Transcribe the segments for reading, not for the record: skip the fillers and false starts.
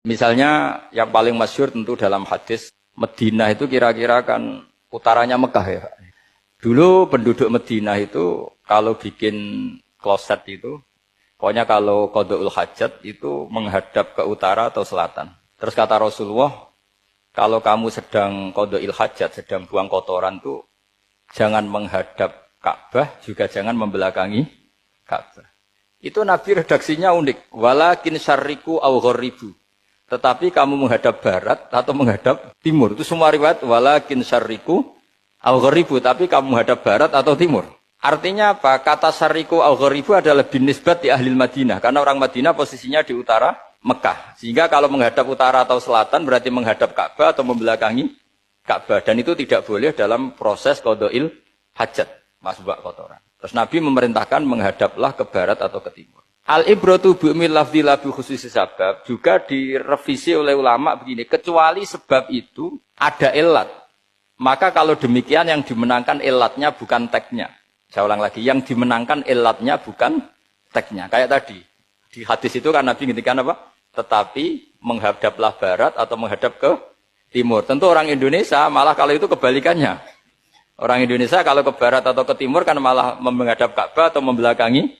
Misalnya yang paling masyhur tentu dalam hadis Madinah itu kira-kira kan utaranya Mekah ya Pak. Dulu penduduk Madinah itu kalau bikin kloset itu, pokoknya kalau qada'ul hajat itu menghadap ke utara atau selatan. Terus kata Rasulullah, kalau kamu sedang qada'il hajat, sedang buang kotoran tuh jangan menghadap Ka'bah, juga jangan membelakangi Ka'bah. Itu Nabi redaksinya unik. Walakin syarriku aw gharibu. Tetapi kamu menghadap barat atau menghadap timur. Itu semua riwayat walakin syarriku aw gharibu, tapi kamu menghadap barat atau timur. Artinya apa? Kata syarriku aw gharibu adalah binisbat di ahli Madinah, karena orang Madinah posisinya di utara Mekah. Sehingga kalau menghadap utara atau selatan berarti menghadap Ka'bah atau membelakangi Ka'bah, dan itu tidak boleh dalam proses qada'il hajat, masbuk kotoran. Terus Nabi memerintahkan menghadaplah ke barat atau ke timur. Al-ibratu bi'umil lafzi la bi khususi sabab juga direvisi oleh ulama begini, kecuali sebab itu ada ilat. Maka kalau demikian yang dimenangkan ilatnya bukan teknya. Saya ulang lagi, yang dimenangkan ilatnya bukan teknya. Kayak tadi, di hadis itu kan Nabi ngintikan apa? Tetapi menghadaplah barat atau menghadap ke timur. Tentu orang Indonesia malah kalau itu kebalikannya. Orang Indonesia kalau ke barat atau ke timur kan malah menghadap Ka'bah atau membelakangi.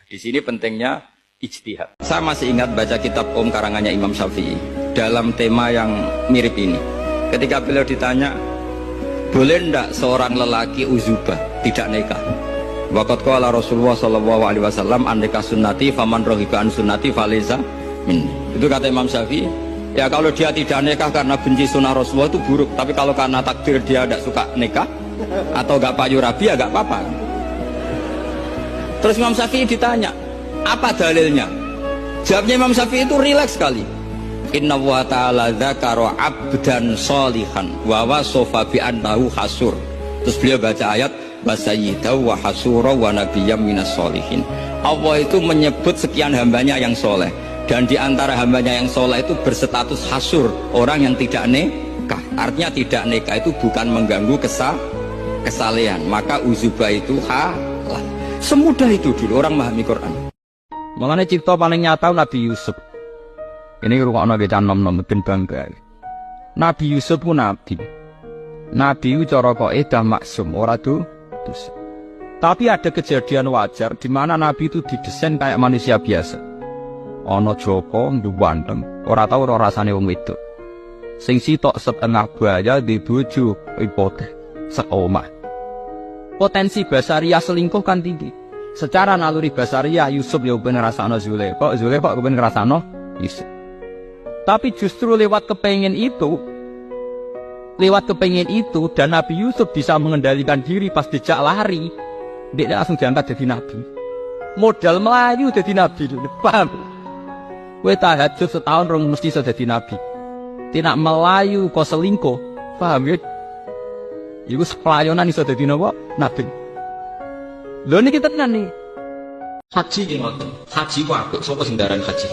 Di sini pentingnya ijtihad. Saya masih ingat baca kitab karangannya Imam Syafi'i dalam tema yang mirip ini. Ketika beliau ditanya, boleh ndak seorang lelaki uzubah tidak nikah? Waqat qala Rasulullah sallallahu alaihi wasallam an nikah sunnati faman raghiba an sunnati falaysa minni. Itu kata Imam Syafi'i. Ya kalau dia tidak nikah karena benci sunnah Rasulullah itu buruk, tapi kalau karena takdir dia tidak suka nikah atau gak payu rabi ya gak apa-apa. Terus Imam Syafi'i ditanya, apa dalilnya? Jawabnya Imam Syafi'i itu rileks sekali. Inna wa ta'ala dzakara 'abdan shalihan wa wasafa bi annahu hasur. Terus beliau baca ayat wa sayyidaw wa hasura wa nabiyyam minas sholihin. Allah itu menyebut sekian hambanya yang soleh, dan di antara hambanya yang soleh itu berstatus hasur, orang yang tidak nikah. Artinya tidak nikah itu bukan mengganggu kesalehan, maka uzubah itu halal. Semudah itu dulu orang memahami Quran. Mengenai cerita paling nyata Nabi Yusuf. Ini rukukno ge nom-nom ben bangga. Nabi Yusuf pun nabi. Nabi cara kok edah maksum ora dosa. Tapi ada kejadian wajar di mana Nabi itu didesain kayak manusia biasa. Ana Joko nduwanteng, ora tau ora rasane wong wedok. Sing sitok setengah baya di bojo ipotek seomah. Potensi basaria selingkuh kan tinggi. Secara naluri basaria Yusuf ya ben ngrasakno Zulaikha, Zulaikha ben ngrasakno Yusuf. Tapi justru lewat kepengen itu dan Nabi Yusuf bisa mengendalikan diri pas dijak lari, dia langsung diangkat jadi nabi. Modal melayu jadi nabi, paham? Kowe tahajud setahun rong mesti iso dadi nabi. Tidak melayu kok selingkuh, paham ya? Iku pelayanan iso dadi napa? Nabi. Lho niki tenan nih. Haji ki ngoten. Haji ku apik, sapa sing ndaran haji?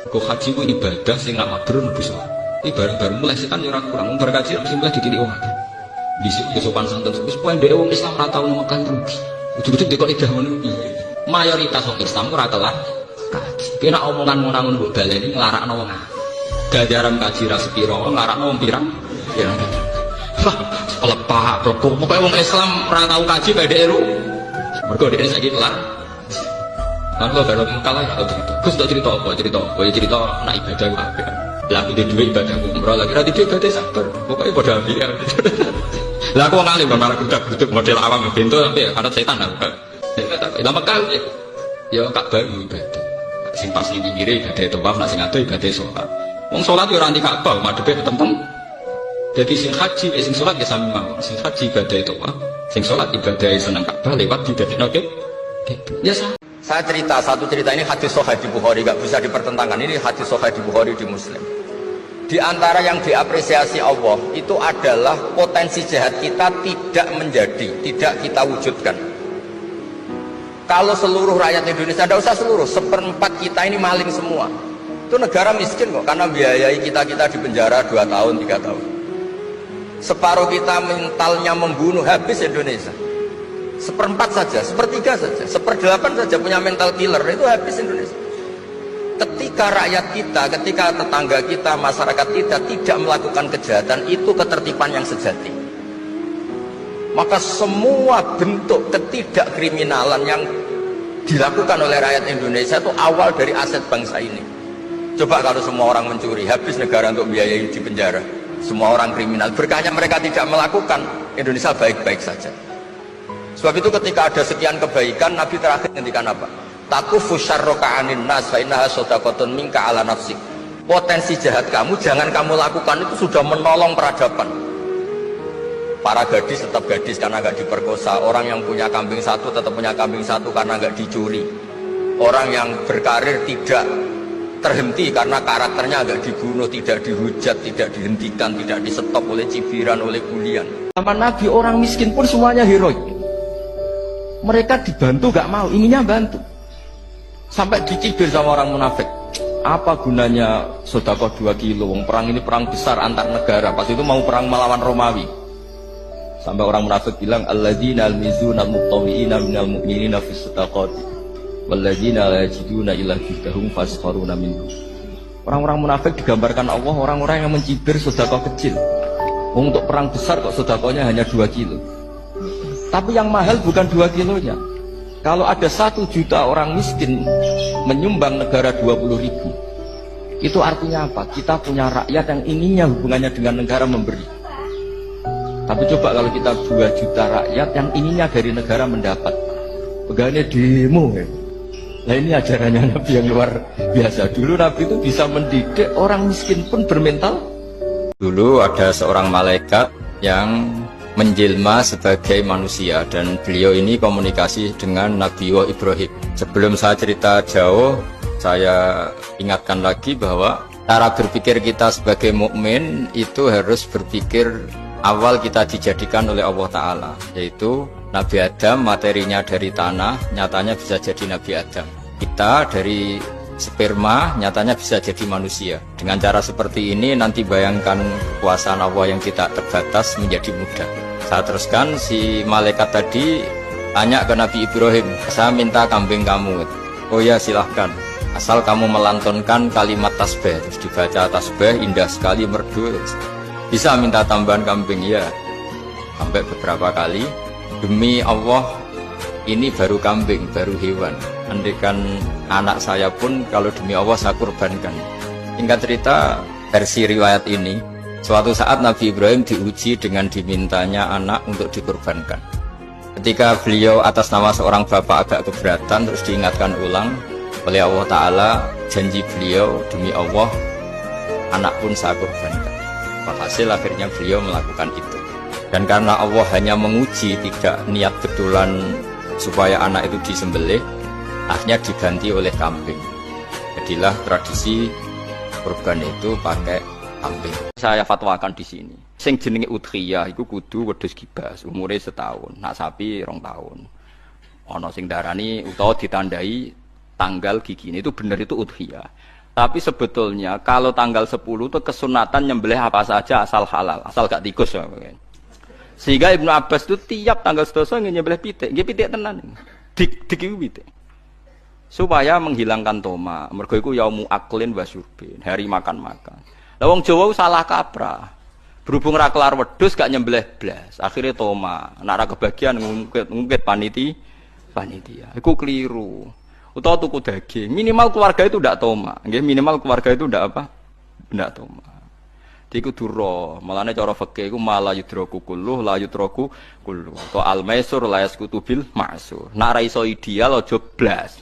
Kok haji ku ibadah sing gak mabrur mlebu salat. Ibarat baru mulai setan ya ora kurang. Bar kaji mesti mulai dikili wong akeh. Dhisik ya sopan santun wis pokoke ndek wong Islam ora tau makan rugi. Ujug-ujug dekok idah ngono piye. Mayoritas wong Islam ora telah kaji. Kena omongan ngono mbok baleni nglarakno wong akeh. Ganjaran kaji ra sepiro, nglarakno wong pirang? Ya. Lepak rokok. Pokoke wong Islam ora tau kaji bedhe ero. Mergo dhek saiki kelar. Kan kok baru kalah ya cerita. Gus tak cerita apa? Cerita nak ibadah ku apik. Lah aku duwe ibadah umroh lagi ra duwe ibadah sabar. Pokoke padha apik. Lah aku wong alim malah gudak-guduk model awam bento sampe ana setan aku. Lah Mekah ya Ka'bah ibadah. Sing pas ning pinggire ibadah tawaf, nak sing ado ibadah salat. Wong salat yo ora anti Ka'bah, madhepe tetem. Jadi sing haji, sing sholat ya sami mawon. Sing haji ibadah itu apa? Sing sholat ibadah seneng Ka'bah lewat didadekno ke. Ya saya cerita satu cerita ini hadis sahih di Bukhari, gak bisa dipertentangkan. Ini hadis sahih di Bukhari di Muslim. Di antara yang diapresiasi Allah itu adalah potensi jahat kita tidak menjadi, tidak kita wujudkan. Kalau seluruh rakyat Indonesia, tidak usah seluruh, 1/4 kita ini maling semua. Itu negara miskin kok, karena biayai kita di penjara 2 tahun, 3 tahun. Separuh kita mentalnya membunuh, habis Indonesia. 1/4 saja, 1/3 saja, 1/8 saja punya mental killer, itu habis Indonesia. ketika rakyat kita, ketika tetangga kita, masyarakat kita tidak melakukan kejahatan, itu ketertiban yang sejati. Maka semua bentuk ketidakkriminalan yang dilakukan oleh rakyat Indonesia itu awal dari aset bangsa ini. Coba kalau semua orang mencuri, habis negara untuk biayai di penjara. Semua orang kriminal, berkahnya mereka tidak melakukan, Indonesia baik-baik saja. Sebab itu ketika ada sekian kebaikan, Nabi terakhir ngendikan apa? Takufu syarroka anin nas fa innaha shadaqatun minka ala nafsik. Potensi jahat kamu jangan kamu lakukan, itu sudah menolong peradaban. Para gadis tetap gadis karena nggak diperkosa. Orang yang punya kambing satu tetap punya kambing satu karena nggak dicuri. Orang yang berkarir tidak terhenti karena karakternya agak dibunuh, tidak dihujat, tidak dihentikan, tidak disetop oleh cibiran, oleh bulian. Zaman Nabi orang miskin pun semuanya heroik. Mereka dibantu gak mau, inginnya bantu. Sampai dicibir sama orang munafik. Apa gunanya sedekah 2 kilo? Perang ini perang besar antar negara. Pas itu mau perang melawan Romawi. Sampai orang munafik bilang, alladzina almizuna al-muqtawiina minal mu'minina fis sadaqati. Walladzina la yajiduna illa bidahum fasfaruna minhu. Orang-orang munafik digambarkan Allah orang-orang yang mencibir sedekah kecil. Untuk perang besar kok sedekahnya hanya 2 kilo. Tapi yang mahal bukan 2 kilonya. Kalau ada 1 juta orang miskin menyumbang negara 20.000, itu artinya apa? Kita punya rakyat yang inginnya hubungannya dengan negara memberi. Tapi coba kalau kita 2 juta rakyat yang inginnya dari negara mendapat, pegawainya demo ya. Nah ini ajarannya Nabi yang luar biasa. Dulu Nabi itu bisa mendidik orang miskin pun bermental. Dulu ada seorang malaikat yang menjelma sebagai manusia, dan beliau ini komunikasi dengan Nabi Ibrahim. Sebelum saya cerita jauh, saya ingatkan lagi bahwa cara berpikir kita sebagai mukmin itu harus berpikir awal kita dijadikan oleh Allah Ta'ala, yaitu Nabi Adam materinya dari tanah, nyatanya bisa jadi Nabi Adam. Kita dari sperma, nyatanya bisa jadi manusia. Dengan cara seperti ini nanti bayangkan kekuasaan Allah yang tidak terbatas menjadi mudah. Saya teruskan, si malaikat tadi tanya ke Nabi Ibrahim, saya minta kambing kamu. Oh ya silahkan, asal kamu melantunkan kalimat tasbih. Terus dibaca tasbih, indah sekali, merdu. Bisa minta tambahan kambing? Ya. Sampai beberapa kali. Demi Allah, ini baru kambing, baru hewan. Andaikan anak saya pun kalau demi Allah saya kurbankan. Singkat cerita, versi riwayat ini, suatu saat Nabi Ibrahim diuji dengan dimintanya anak untuk dikurbankan. Ketika beliau atas nama seorang bapak agak keberatan, terus diingatkan ulang oleh Allah Ta'ala, janji beliau demi Allah, anak pun saya kurbankan. Hasil akhirnya beliau melakukan itu. Dan karena Allah hanya menguji, tidak niat betulan supaya anak itu disembelih, akhirnya diganti oleh kambing. Jadilah tradisi kurban itu pakai kambing. Saya fatwakan di sini. Sing jenenge udhiyah iku kudu wedhus kibas, umure setahun. Nak sapi 2 tahun. Ana sing darani utawa ditandai tanggal gigine itu bener itu udhiyah. Tapi sebetulnya kalau tanggal 10 itu kesunatan nyembelih apa saja asal halal, asal gak tikus ya. Sehingga Ibnu Abbas itu tiap tanggal 11 nyembelih pitik, nggih pitik tenan. Dik iku pitik. Supaya menghilangkan toma. Mergo iku yaumu aklin wa syurbin, hari makan-makan. Lah wong Jawa salah kaprah. Berhubung ra kelar wedhus gak nyembelih blas, akhirnya toma. Nek ra kebagian ngungkit panitia. Iku keliru. Utawa tuku daging, minimal keluarga itu ndak toma. Nggih, minimal keluarga itu ndak apa? Ndak toma. Iku duro, malane cara fikih iku mala yudraku kulluh la yudraku kulluh. To al-maisur la yasqutu bil ma'sur. Nek ra iso ideal aja blas.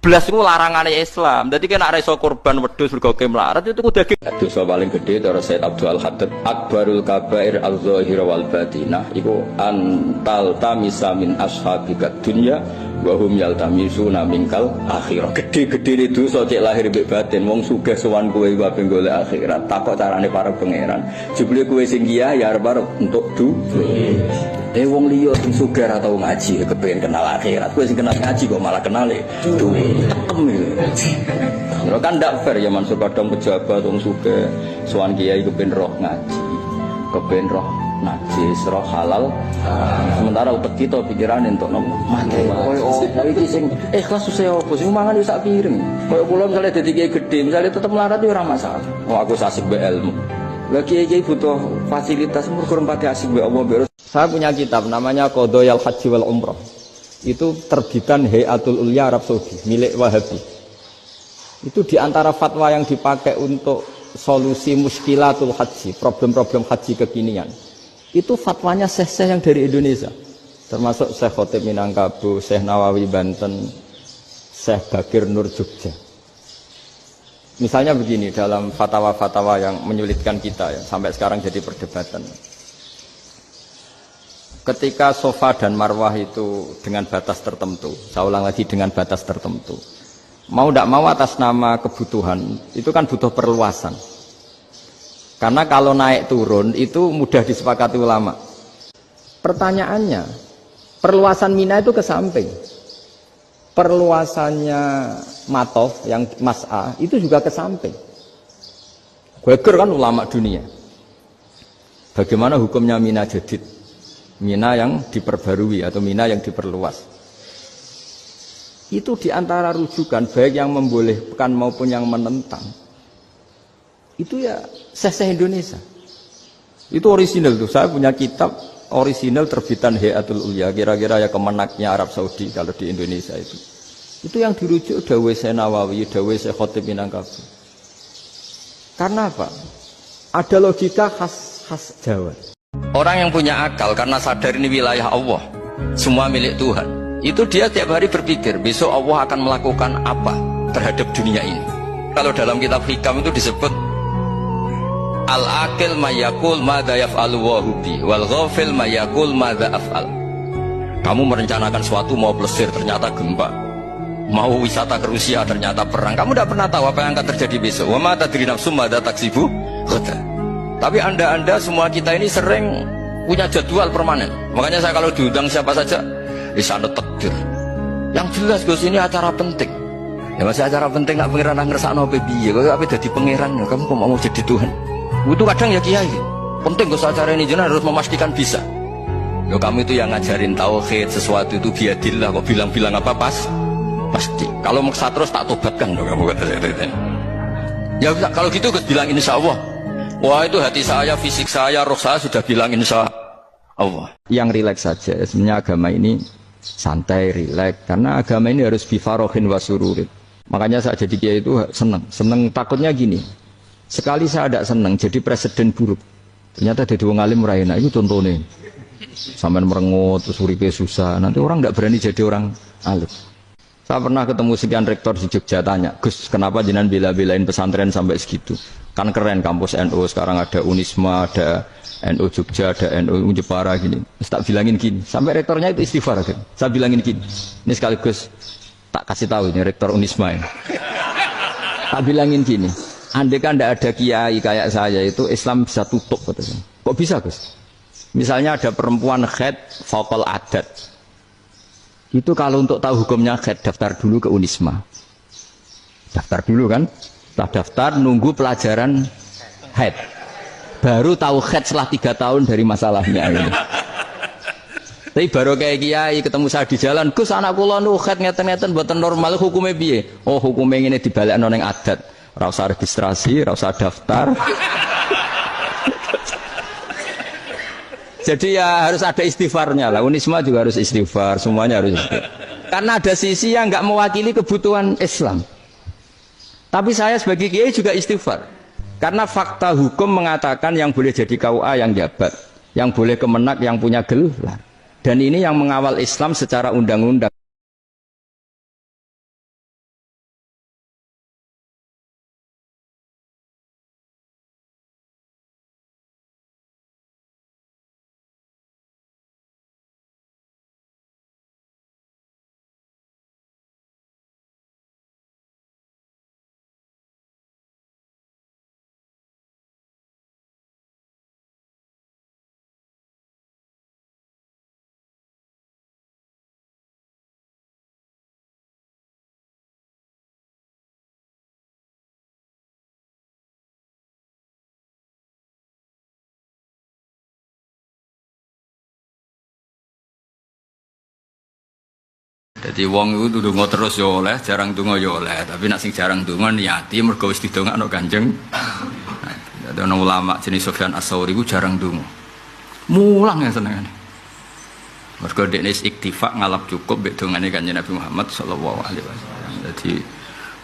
Blas iku larangane Islam. Dadi nek ra iso kurban wedhus mergo melarat itu tuku daging. Dosa paling gede cara Said Abdul Haddad, akbarul kabair al-zahir wal batinah iku antal tamisa min ashabika dunya wa hum yaltamisuna minkal akhirah. Gede-gede dosa cek lahir mbek batin, wong sugih sowan kowe wae golek akhirat. Takok carane para pangeran. Jebule kowe sing kiya ya arep untuk duwe. Wong liya sing sugih ora tau ngaji kepengin kenal akhirat. Kowe sing kenal ngaji kok malah kenale duwe. Lho kan ndak fair ya Mansur, kadang pejabat wong sugih sowan kiai kepengin roh ngaji. Kepengin roh najis, roh halal. Sementara utek kita pikiran untuk mati. Koyo iki sing ikhlas susah opo sing mangan yo sak piring. Koyo kula misale dadi kiai gedhe, misale tetep melarat yo ora masalah. Oh aku asik be ilmu. Lah kiai butuh fasilitas mergo pati asik be Allah. Saya punya kitab namanya Qadhayal Haji wal Umrah. Itu terbitan Hayatul Ulya Arab Saudi milik Wahabi. Itu diantara fatwa yang dipakai untuk solusi muskilatul haji, problem-problem haji kekinian. Itu fatwanya syekh-syekh yang dari Indonesia, termasuk Syekh Khotib Minangkabau, Syekh Nawawi Banten, Syekh Bakir Nur Jogja. Misalnya begini dalam fatwa-fatwa yang menyulitkan kita ya, sampai sekarang jadi perdebatan. Ketika Sofa dan Marwah itu dengan batas tertentu, saya ulang lagi dengan batas tertentu. Mau tidak mau atas nama kebutuhan itu kan butuh perluasan. Karena kalau naik turun itu mudah disepakati ulama. Pertanyaannya, perluasan Mina itu ke samping. Perluasannya Matof yang Mas'a itu juga ke samping. Geger kan ulama dunia. Bagaimana hukumnya Mina Jadid? Mina yang diperbarui atau Mina yang diperluas. Itu diantara rujukan baik yang membolehkan maupun yang menentang. Itu ya syekh Indonesia. Itu orisinal tuh. Saya punya kitab orisinal terbitan Hayatul Ulya. Kira-kira ya kemenaknya Arab Saudi kalau di Indonesia itu. Itu yang dirujuk dawuh Syekh Nawawi, dawuh Syekh Khotib Minangkabau. Karena apa? Ada logika khas Jawa. Orang yang punya akal karena sadar ini wilayah Allah, semua milik Tuhan. Itu dia tiap hari berpikir besok Allah akan melakukan apa terhadap dunia ini. Kalau dalam kitab Hikam itu disebut al-aqil mayakul madza yaf'alu wa hubi wal ghafil mayakul madza af'al. Kamu merencanakan suatu mau plesir ternyata gempa, mau wisata ke Rusia ternyata perang. Kamu tidak pernah tahu apa yang akan terjadi besok. Wa ma tadri nafsum madza taksibu ghada. Tapi anda semua kita ini sering punya jadwal permanen. Makanya saya kalau diundang siapa saja di sana takdir. Yang jelas Gus ini acara penting. Ya masih acara penting nggak pengiran ngersakno apa piye? Kok apa jadi pangeran? Kamu kok mau jadi Tuhan? Itu kadang ya kiai. Penting Gus acara ini jenengan harus memastikan bisa. Yo kamu itu yang ngajarin tauhid sesuatu itu biadillah kok bilang-bilang apa pasti. Kalau maksa terus tak tobatkan dong kamu kata saya. Ya kalau gitu Gus bilang insya Allah. Wah itu hati saya, fisik saya, roh saya sudah bilang insya Allah. Yang rileks saja. Sebenarnya agama ini santai, rileks. Karena agama ini harus bifarohin wasururin. Makanya saya jadi kiai itu seneng. Takutnya gini. Sekali saya tidak seneng jadi presiden buruk. Ternyata jadi wong alim raina. Itu contohnya. Sampai merengut, terus uripe susah. Nanti orang tidak berani jadi orang alim. Saya pernah ketemu sekian rektor di Jogja tanya, Gus, kenapa jenengan bela-belain pesantren sampai segitu? Kan keren kampus NU, sekarang ada Unisma, ada NU Jogja, ada NU Jepara gini. Terus tak bilangin gini, sampai rektornya itu istighfar kan. Saya bilangin gini, ini sekaligus tak kasih tahu ini rektor Unisma ini. Tak bilangin gini, andai kan tidak ada kiai kayak saya itu Islam bisa tutup katanya. Kok bisa Gus? Misalnya ada perempuan haid faqal adat. Itu kalau untuk tahu hukumnya haid daftar dulu ke Unisma. Daftar dulu kan? Setelah daftar nunggu pelajaran haid. Baru tahu haid setelah 3 tahun dari masalahnya gitu. Tapi baru kayak kiai ketemu saya di jalan, Gus anak kula nu haid ngeten-ngeten mboten normal hukumnya piye? Oh hukumnya ngene dibalekno ning adat. Ora usah registrasi, ora usah daftar. Jadi ya harus ada istighfarnya lah. Unisma juga harus istighfar, semuanya harus istighfar. Karena ada sisi yang nggak mewakili kebutuhan Islam. Tapi saya sebagai kiai juga istighfar. Karena fakta hukum mengatakan yang boleh jadi KUA yang jabat, yang boleh kemenak yang punya gelar. Dan ini yang mengawal Islam secara undang-undang. Jadi wong itu donga terus ya oleh, jarang donga ya oleh. Tapi nak sing jarang donga niati mergo wis didongakno Kanjeng. Ada ulama jenis Sufyan Ats-Tsauri ku jarang donga. Mulang ya senengane. Mergo dekne iktifak ngalap cukup mek dongane Kanjeng Nabi Muhammad sallallahu alaihi wasallam. Jadi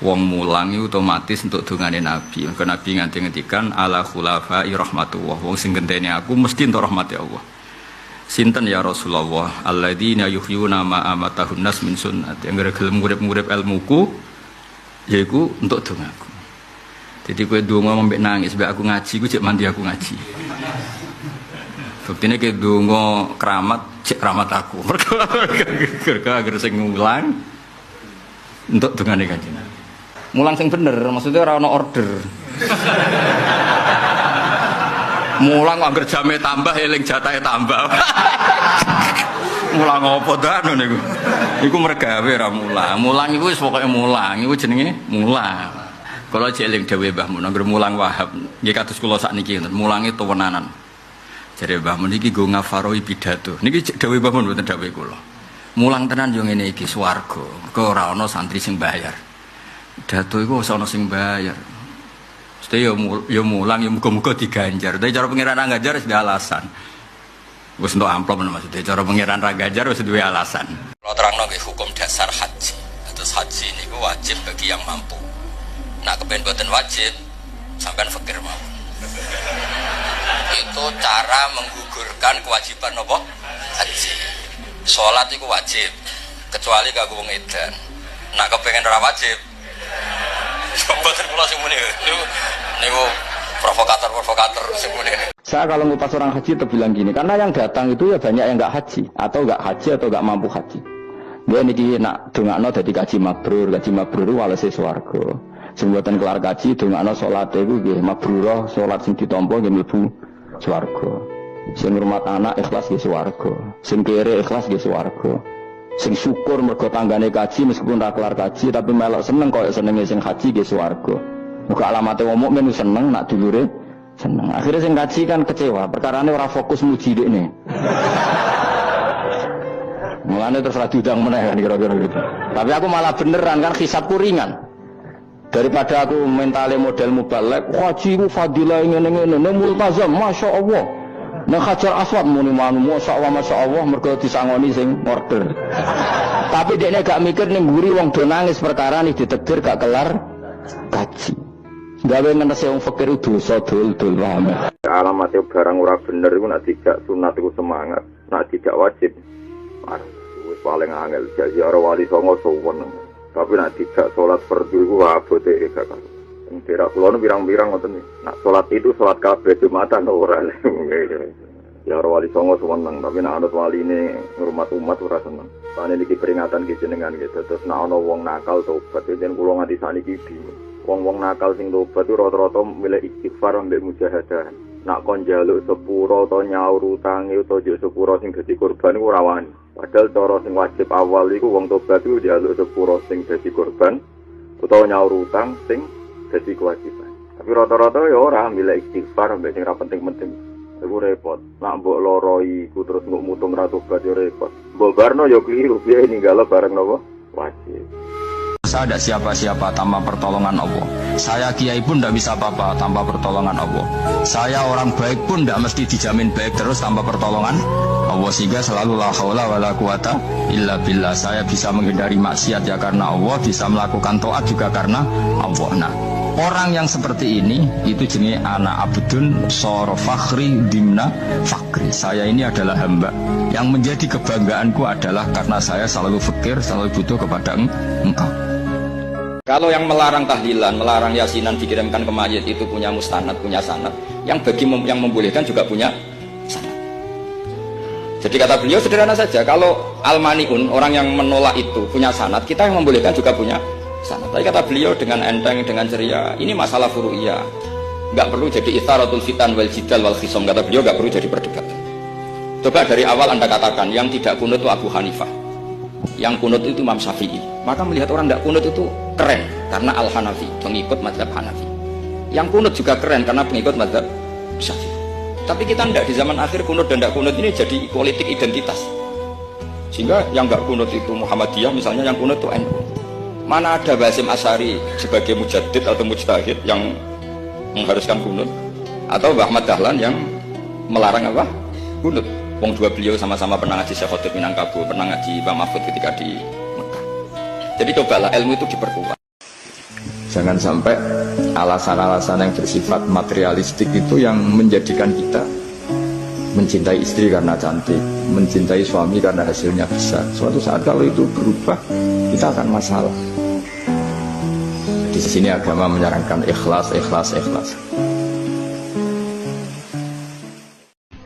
wong mulang itu otomatis untuk dongane Nabi. Mergo Nabi ngendikan ala khulafai rahmatullah. Wong sing genteni aku mesti entuk rahmati Allah. Sinten ya Rasulullah alladzina yuhyuna ma amatahun nas min sunnat yang gelem ngurip-ngurip ilmuku yaiku untuk dongaku. Jadi kowe donga mbek nangis mbek aku ngaji ku cek mandi aku ngaji. Buktine kowe donga keramat cek keramat aku. Mergo agar sing ngulang untuk dongane Kanjeng. Mulang sing bener maksudnya ora ono order. Mulang anggar jame tambah eling jatahe tambah. Mulang apa to anu niku? Iku mergawe ra mulang. Mulang iku wis pokoke mulang, iku jenenge mulang. Kala cek eling dawuh Mbah Mun anggar mulang Wahab, nggih kados kula sakniki ngoten. Mulange tuwenanan. Jare Mbah Mun iki nggo ngafaroi pidato. Niki dawuh Mbah Mun mboten dawuh kula. Mulang tenan yo ngene iki swarga. Kok ora ana santri sing bayar. Pidato iku ora ana sing bayar. Mesti yo mulang yo muga-muga diganjar. Tapi cara pengiran ra ganjar wis alasan. Wis entuk amplop maksudnya cara pengiran ra ganjar wis duwe alasan. Kalau terangno nggih hukum dasar haji. Terus haji niku wajib bagi yang mampu. Nah kepen boten wajib sampean fakir mau. Itu cara menggugurkan kewajiban apa? Haji. Salat iku wajib kecuali kanggo wong edan. Nah kepengen ora wajib boten kula sing muni niku provokator sing muni. Saya kalau ngupas orang haji itu bilang gini, karena yang datang itu ya banyak yang enggak haji atau enggak mampu haji. Dia niki nak dongakno dadi kaji mabrur walese swarga. Sing mboten kelar kaji dongakno salate iku nggih mabrurah, salat sing ditampa nggih mlebu swarga. Sing ngurmat anak ikhlas nggih swarga. Sing kere ikhlas nggih swarga. Sing syukur mergo tanggane kaji meskipun ra kelar kaji tapi melok seneng koyo senenge sing haji nggih swarga. Muga alamate wong mukmin seneng nak dulure seneng. Akhirnya sing kaji kan kecewa, perkarane ora fokus muji dekne. Mulane terus ra diundang meneh kan kira-kira gitu. Tapi aku malah beneran kan hisabku ringan. Daripada aku mentale model mubalek, haji ku fadilah ngene-ngene, multazam masyaallah. Nek Hajar Aswad muni manu masyaallah mergo disangoni sing order. Tapi dekne gak mikir ning mburi wong do nangis perkara nih ditegdir gak kelar kaji. Gawe ngenese wong fakir dosa dul-dul paham. Alamate barang ora bener iku nek dijak sunat iku semangat, nek dijak wajib. Wis paling angel ziarah wali songo suwen. Tapi nek dijak salat fardu iku abote gak kan. Kira kula nu pirang-pirang ngoten iki. Nak salat itu salat kabeh Jumatan ora. Ya ora wali songo seneng, tapi nek anut waline ngurmat umat ora seneng. Pane iki peringatan ki jenengan gitu. Terus nek ana wong nakal tobat, yen kula nganti saniki bingung. Wong-wong nakal sing tobat itu rata-rata milih istighfar ambek mujahadah. Nak kon njaluk sepuro utawa nyaur utange utawa njuk sepuro sing dadi korban iku ora wani. Padahal cara sing wajib awal iku wong tobat iku njaluk sepuro sing dadi korban utawa nyaur utang sing dadi kewajiban. Tapi rata-rata ya ora milih istighfar ambek sing ora penting-penting. Iku repot. Nak mbok loro iku terus mbok mutung ra tobat ya repot. Mbok barno ya kliru piye ninggalo bareng napa? Wajib. Saya ada siapa-siapa tanpa pertolongan Allah. Saya kiai pun tidak bisa apa-apa tanpa pertolongan Allah. Saya orang baik pun tidak mesti dijamin baik terus tanpa pertolongan Allah. Sehingga selalu la haula wala quwata illa billah. Saya bisa menghindari maksiat ya karena Allah, bisa melakukan taat juga karena Allah. Nah, orang yang seperti ini itu jenis anak abdun soro fakhri dimna fakri. Saya ini adalah hamba. Yang menjadi kebanggaanku adalah karena saya selalu fakir, selalu butuh kepada engkau. Kalau yang melarang tahlilan, melarang yasinan dikirimkan ke mayit itu punya mustanad, punya sanad. Yang bagi yang membolehkan juga punya sanad. Jadi kata beliau sederhana saja, kalau almaniun, orang yang menolak itu punya sanad, kita yang membolehkan juga punya sanad. Tapi kata beliau dengan enteng, dengan ceria, ini masalah furu'iyah. Nggak perlu jadi itharatul fitan wal jidal wal khisom. Kata beliau nggak perlu jadi perdebatan. Coba dari awal Anda katakan, yang tidak kunut itu Abu Hanifah, yang kunut itu Imam Syafi'i. Maka melihat orang tidak kunut itu keren karena Al-Hanafi, pengikut mazhab Hanafi. Yang kunut juga keren karena pengikut mazhab Syafi'i. Tapi kita tidak, di zaman akhir kunut dan tidak kunut ini jadi politik identitas. Sehingga yang nggak kunut itu Muhammadiyah misalnya, yang kunut itu NU. Mana ada Basim Asy'ari sebagai mujaddid atau mujtahid yang mengharuskan kunut, atau Mbah Ahmad Dahlan yang melarang apa? Kunut. Wong dua beliau sama-sama pernah ngaji Syekh Khotib Minangkabau, pernah ngaji Mbah Mahfud ketika di Mekah. Jadi cobalah ilmu itu diperkuat. Jangan sampai alasan-alasan yang bersifat materialistik itu yang menjadikan kita mencintai istri karena cantik, mencintai suami karena hasilnya besar. Suatu saat kalau itu berubah, kita akan masalah. Di sini agama menyarankan ikhlas, ikhlas, ikhlas.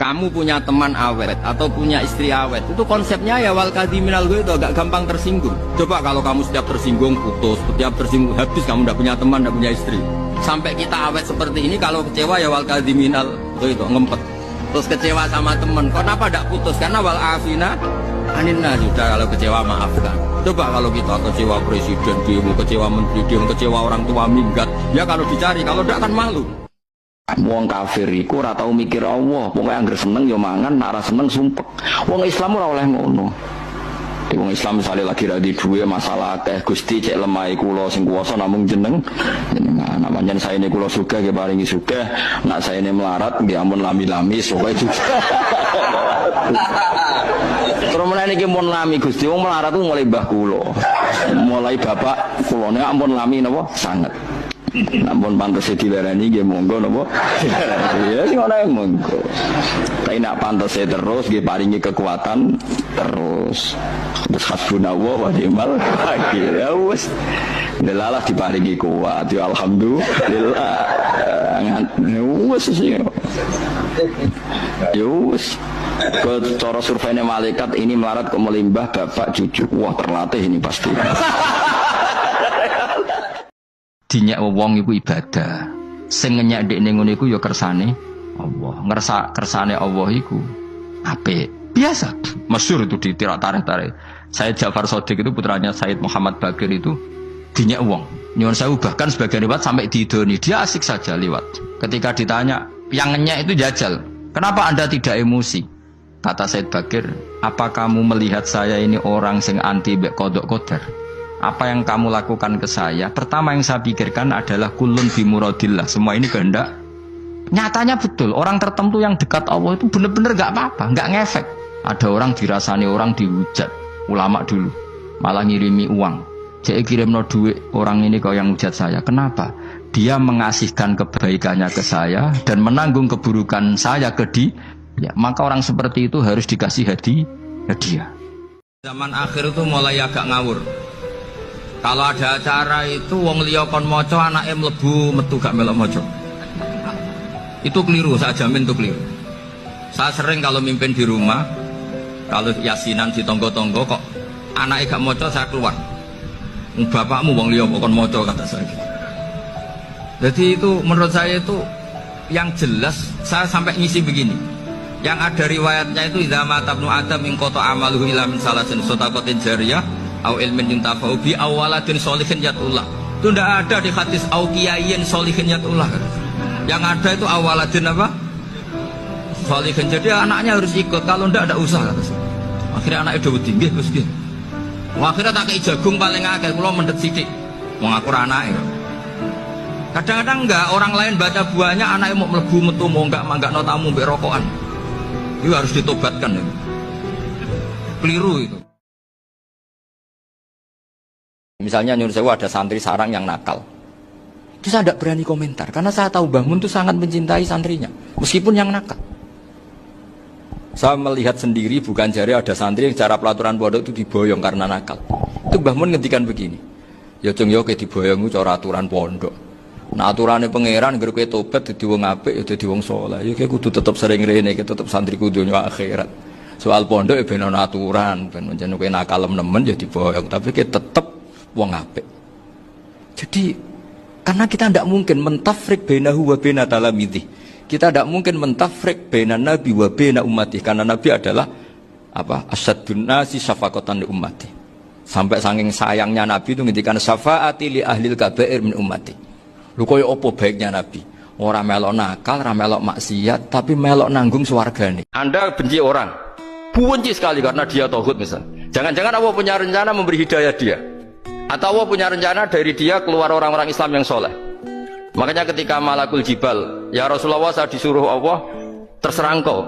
Kamu punya teman awet atau punya istri awet, itu konsepnya ya wal kadhiminal ghaiz, itu agak gampang tersinggung. Coba kalau kamu setiap tersinggung putus, setiap tersinggung habis, kamu tidak punya teman, tidak punya istri. Sampai kita awet seperti ini, kalau kecewa ya wal kadhiminal itu ngempet. Terus kecewa sama teman, kenapa tidak putus? Karena wal afina aninna, sudah kalau kecewa maafkan. Coba kalau kita kecewa presiden demo, kecewa menteri demo, kecewa orang tua minggat, ya kalau dicari, kalau tidak akan malu. Wong kafir iku ora tau mikir Allah, pokoke anggere seneng ya mangan, nek ora seneng sumpek. Wong Islam ora oleh ngono. Wong Islam misale lagi ra di duwe masalah akeh, Gusti cek lemah kula sing kuwasa namung jeneng. Jenengan namanya saene kula sugih nggih paringi sugih, nek saene melarat nggih ampun lami-lami pokoke juga. Terus meneh iki mun lami Gusti, wong melarat ku mulai mbah kula. Mulai bapak kula nek ampun lami napa sanget. Namun pantas dilarani nggih monggo napa? Ya sing ana monggo. Tapi nek pantas terus nggih paringi kekuatan terus. Terus hasbunallah wa ni'mal wakil. Ya wis. Delalah diparingi kuat. Ya alhamdulillah. Wis sih. Ya wis. Cara surveinya malaikat ini melarat kok melimbah bapak cucu. Wah terlatih ini pasti. Dinyak wong iku ibadah. Sing ngenyak ndekne ngono iku ya kersane Allah. Ngerasa kersane Allah iku apik. Biasa. Masyhur itu di tarikh-tarikh. Said Ja'far Shadiq itu putranya Said Muhammad Baqir itu dinyak wong. Nyuwun sewu bahkan sebagian riwayat sampai didoni. Dia asik saja liwat. Ketika ditanya, yang ngenyak itu jajal. Kenapa Anda tidak emosi? Kata Said Baqir, apa kamu melihat saya ini orang sing anti mbek qadha qadar? Apa yang kamu lakukan ke saya? Pertama yang saya pikirkan adalah kulun bimuradillah. Semua ini kehendak. Nyatanya betul, orang tertentu yang dekat Allah itu benar-benar gak apa-apa, gak ngefek. Ada orang dirasani orang dihujat, ulama dulu malah ngirimi uang. Jadi kirim no duit orang ini kau yang hujat saya. Kenapa? Dia mengasihkan kebaikannya ke saya dan menanggung keburukan saya ke dia. Ya, maka orang seperti itu harus dikasih hadiah. Zaman akhir itu mulai agak ngawur. Kalau ada acara itu wong liya kon maca anake mlebu metu gak melok maca. Itu keliru, saya jamin itu keliru. Saya sering kalau mimpin di rumah, kalau yasinan di tonggo-tonggo kok anake gak maca saya keluar. Bapakmu wong liya kok kon maca kata saya gitu. Jadi itu menurut saya itu yang jelas saya sampai ngisi begini. Yang ada riwayatnya itu idza mata ibnu adam min qata amaluhu ila min salasin shadaqatin jariyah au ilmin yuntafa'u bi awaladin sholihin yatullah. Itu tidak ada di hadis au kiyayin sholihin yatullah. Yang ada itu awaladin apa? Sholihin. Jadi anaknya harus ikut, kalau tidak ada usaha. Akhirnya anaknya udah tinggi terus gitu. Akhirnya tak kei jagung paling akeh, kula mendet sithik. Wong aku ora anake. Kadang-kadang enggak, orang lain baca buahnya anaknya mau mlebu metu mau enggak manggakno tamu mbek rokokan. Itu harus ditobatkan itu. Keliru itu. Misalnya nyuruh saya ada santri sarang yang nakal, itu saya tidak berani komentar karena saya tahu Mbah Mun itu sangat mencintai santrinya meskipun yang nakal. Saya melihat sendiri, bukan jari ada santri yang cara pelaturan pondok itu diboyong karena nakal. Itu Mbah Mun ngendikan begini, ya cung yo ke diboyong itu cara aturan pondok. Nah aturannya pangeran ngger kowe tobat dadi wong apik ya dadi wong saleh. Ya kowe kudu tetep sering rene, tetep santri kudu dunya akhirat. Soal pondok ya ben ana aturan, ben pancen kowe nakal nemen ya diboyong, tapi kowe tetep wong apik. Jadi karena kita tidak mungkin mentafrik bainahu wa baina talamidhi. Kita tidak mungkin mentafrik baina nabi wa baina ummati, karena nabi adalah apa? Asyadun nasi syafaqatan li ummati. Sampai saking sayangnya nabi itu ngendikan syafaati li ahlil kabair min ummati. Lho koyo apa baiknya nabi? Ora melok nakal, ora melok maksiat, tapi melok nanggung swargane. Anda benci orang, benci sekali karena dia tauhid misalnya. Jangan-jangan Allah punya rencana memberi hidayah dia, atau Allah punya rencana dari dia keluar orang-orang Islam yang soleh. Makanya ketika malakul jibal, ya Rasulullah, saya disuruh Allah, terserah engkau,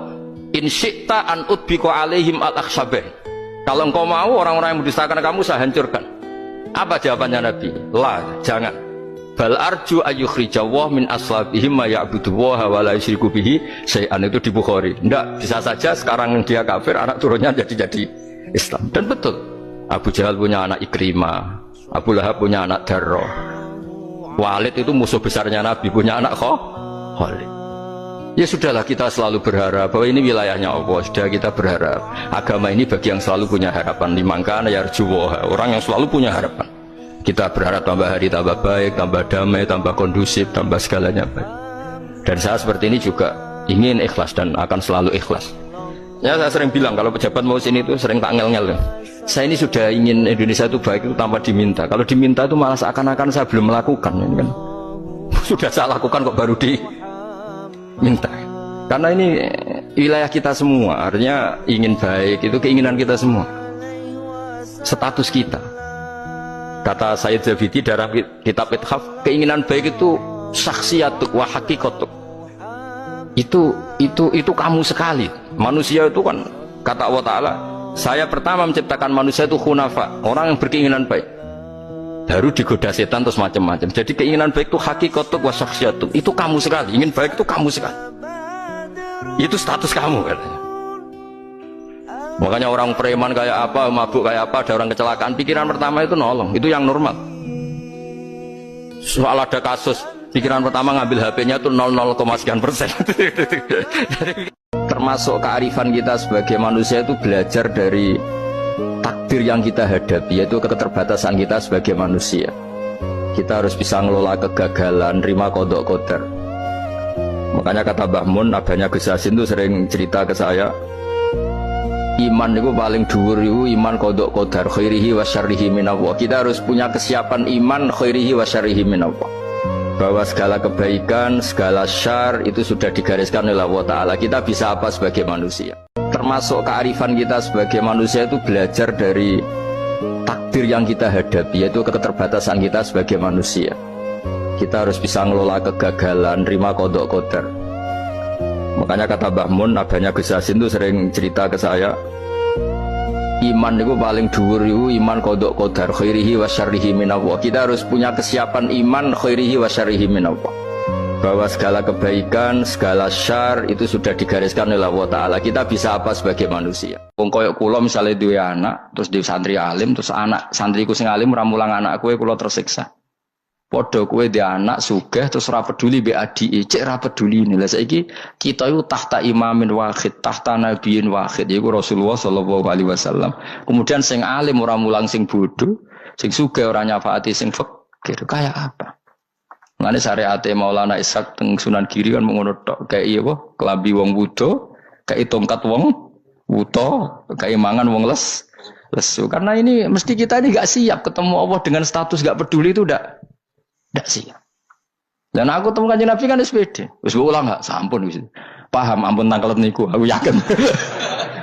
in syi'ta an udbiqa alaihim al-akhshabain. Kalau engkau mau orang-orang yang mendustakan kamu saya hancurkan. Apa jawabannya Nabi? La, jangan. Bal arju ayyukhrijawah min aslabihim ma ya'budullaha wa la yusyriku bihi syai'an. Itu di Bukhari. Enggak, bisa saja sekarang dia kafir, anak turunnya jadi Islam. Dan betul, Abu Jahal punya anak Ikrimah, Abu Lahab punya anak Darro, Walid itu musuh besarnya Nabi punya anak Khalid. Ya sudahlah, kita selalu berharap bahwa ini wilayahnya Allah. Sudah, kita berharap agama ini bagi yang selalu punya harapan. Limangkana yarjuwa, orang yang selalu punya harapan. Kita berharap tambah hari tambah baik, tambah damai, tambah kondusif, tambah segalanya baik. Dan saya seperti ini juga ingin ikhlas dan akan selalu ikhlas. Ya, saya sering bilang kalau pejabat mau sini itu sering tak ngel-ngel. Saya ini sudah ingin Indonesia itu baik itu tanpa diminta. Kalau diminta itu malah seakan-akan saya belum melakukan, ini kan. Sudah saya lakukan kok baru diminta. Karena ini wilayah kita semua, artinya ingin baik itu keinginan kita semua. Status kita. Kata Sayyid Zabidi dalam kitab Ithaf, keinginan baik itu syakhsiyatuk wa hakikatuk. Itu kamu sekali. Manusia itu kan kata Allah Ta'ala, saya pertama menciptakan manusia itu khunafa, orang yang berkeinginan baik. Baru digoda setan terus macam-macam. Jadi keinginan baik itu hakikatuk wa syakhsiyatuk. Itu kamu sekali. Ingin baik itu kamu sekali. Itu status kamu katanya. Makanya orang preman kayak apa, mabuk kayak apa, ada orang kecelakaan, pikiran pertama itu nolong. Itu yang normal. Soal ada kasus, pikiran pertama ngambil HP-nya itu 00, sekian persen. Termasuk kearifan kita sebagai manusia itu belajar dari takdir yang kita hadapi, yaitu keterbatasan kita sebagai manusia. Kita harus bisa ngelola kegagalan, nerima kodok qadar. Makanya kata Mbah Mun, abahnya Gus Hasin itu sering cerita ke saya, iman itu paling dhuwur itu iman kodok qadar, khairihi wa syarrihi minallah. Kita harus punya kesiapan iman khairihi wa syarrihi minallah, bahwa segala kebaikan, segala syar itu sudah digariskan oleh Allah Ta'ala. Kita bisa apa sebagai manusia. Termasuk kearifan kita sebagai manusia itu belajar dari takdir yang kita hadapi, yaitu keterbatasan kita sebagai manusia. Kita harus bisa ngelola kegagalan, nerima kodok qadar. Makanya kata Mbah Mun, abahnya Gus Hasin itu sering cerita ke saya, iman itu paling dhuwur itu iman kodok qadar, khairihi wa syarrihi minallah. Kita harus punya kesiapan iman khairihi wa syarrihi minallah, bahwa segala kebaikan, segala syar itu sudah digariskan oleh Allah Ta'ala. Kita bisa apa sebagai manusia. Wong koyok kula misalnya duwe anak, terus di santri alim, terus anak santriku sing alim ora mulang anak kowe, kula tersiksa. Padha kowe di anak sugih terus ora peduli mbek adike, cek ora peduli. Lha saiki kita itu tahta imamin wahid, tahta nabiyin wahid, yaiku Rasulullah sallallahu alaihi wasallam. Kemudian sing alim ora mulang sing bodoh, sing sugih ora nyafaati sing fakir, kayak apa? Ngene syariate Maulana Ishaq teng Sunan Giri kan ngono tok, kayak iya apa? Kelambi wong wudo, kayak tongkat wong wuto, kayak mangan wong lesu. Karena ini mesti kita ini enggak siap ketemu Allah dengan status enggak peduli itu udah tidak siap. Dan aku temukan Nabi kan SPD. Wis ulang enggak? Sampun wis. Paham ampun tangkelet niku, aku yakin.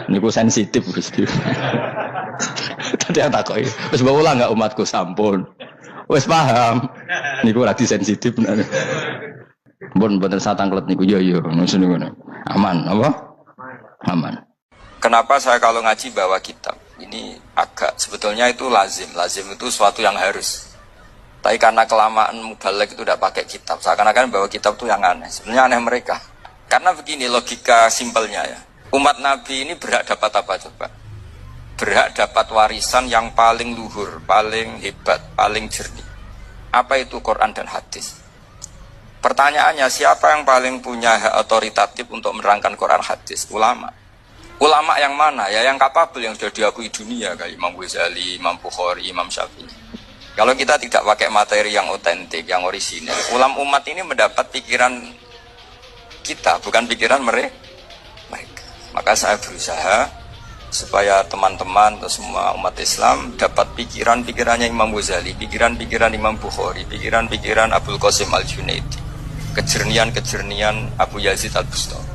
Niku sensitif wis. Tadi tak takoki. Wis ulang enggak umatku? Sampun. Wis paham. Niku lagi sensitif bener. Mbon bener sak tangkelet niku yo ngono ngono. Aman apa? Aman. Kenapa saya kalau ngaji bawa kitab? Ini agak sebetulnya itu lazim. Lazim itu suatu yang harus. Tapi karena kelamaan mubalek itu tidak pakai kitab, seakan-akan bawa kitab itu yang aneh. Sebenarnya aneh mereka. Karena begini logika simpelnya ya. Umat Nabi ini berhak dapat apa coba? Berhak dapat warisan yang paling luhur, paling hebat, paling jernih. Apa itu Quran dan hadis? Pertanyaannya, siapa yang paling punya hak otoritatif untuk menerangkan Quran hadis? Ulama. Ulama yang mana? Ya yang kapabel, yang sudah diakui dunia, kayak Imam Ghazali, Imam Bukhari, Imam Syafi'i. Kalau kita tidak pakai materi yang otentik, yang orisinal, ulama umat ini mendapat pikiran kita, bukan pikiran mereka. Maka saya berusaha supaya teman-teman atau semua umat Islam dapat pikiran-pikirannya Imam Ghazali, pikiran-pikiran Imam Bukhari, pikiran-pikiran Abul Qasim Al-Junaidi, kejernian-kejernian Abu Yazid Al-Bustami.